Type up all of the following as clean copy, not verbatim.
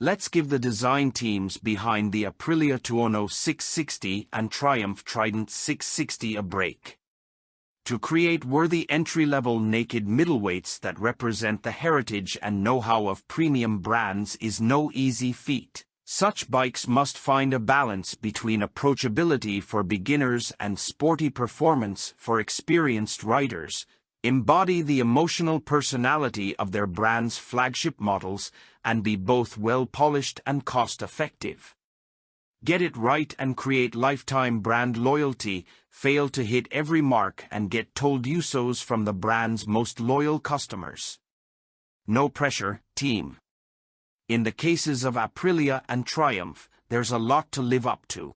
let's give the design teams behind the Aprilia Tuono 660 and Triumph Trident 660 a break. To create worthy entry-level naked middleweights that represent the heritage and know-how of premium brands is no easy feat. Such bikes must find a balance between approachability for beginners and sporty performance for experienced riders, embody the emotional personality of their brand's flagship models, and be both well-polished and cost-effective. Get it right and create lifetime brand loyalty, fail to hit every mark and get told you so's from the brand's most loyal customers. No pressure, team. In the cases of Aprilia and Triumph, there's a lot to live up to.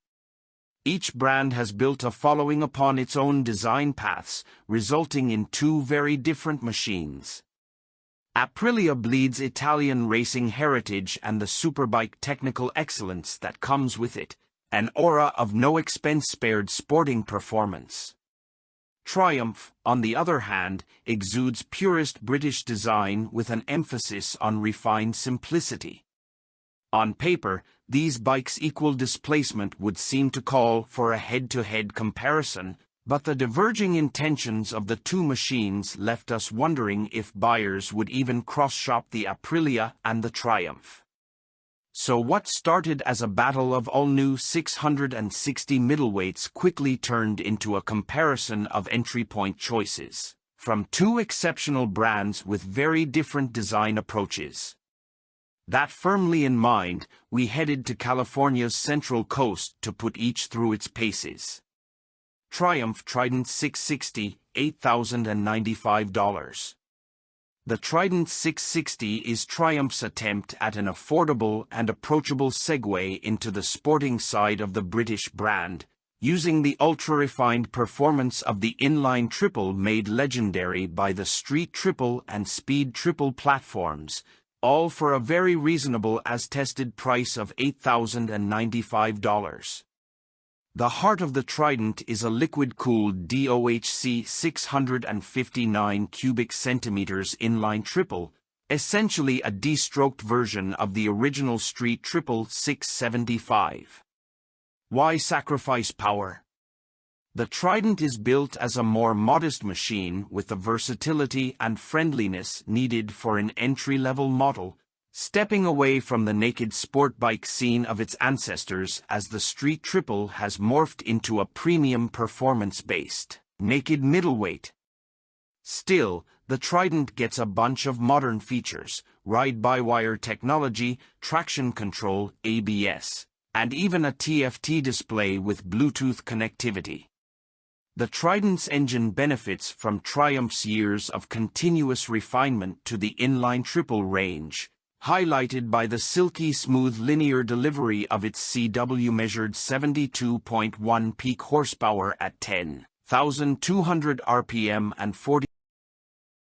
Each brand has built a following upon its own design paths, resulting in two very different machines. Aprilia bleeds Italian racing heritage and the superbike technical excellence that comes with it, an aura of no expense spared sporting performance. Triumph, on the other hand, exudes purist British design with an emphasis on refined simplicity. On paper, these bikes' equal displacement would seem to call for a head-to-head comparison, but the diverging intentions of the two machines left us wondering if buyers would even cross-shop the Aprilia and the Triumph. So what started as a battle of all-new 660 middleweights quickly turned into a comparison of entry-point choices, from two exceptional brands with very different design approaches. That firmly in mind, we headed to California's Central Coast to put each through its paces. Triumph Trident 660, $8,095. The Trident 660 is Triumph's attempt at an affordable and approachable segue into the sporting side of the British brand, using the ultra-refined performance of the inline triple made legendary by the Street Triple and Speed Triple platforms, all for a very reasonable as-tested price of $8,095. The heart of the Trident is a liquid-cooled DOHC 659 cubic centimeters inline triple, essentially a de-stroked version of the original Street Triple 675. Why sacrifice power? The Trident is built as a more modest machine with the versatility and friendliness needed for an entry-level model, stepping away from the naked sport bike scene of its ancestors as the Street Triple has morphed into a premium performance-based, naked middleweight. Still, the Trident gets a bunch of modern features, ride-by-wire technology, traction control, ABS, and even a TFT display with Bluetooth connectivity. The Trident's engine benefits from Triumph's years of continuous refinement to the inline triple range, highlighted by the silky smooth linear delivery of its CW measured 72.1 peak horsepower at 10,200 RPM and 40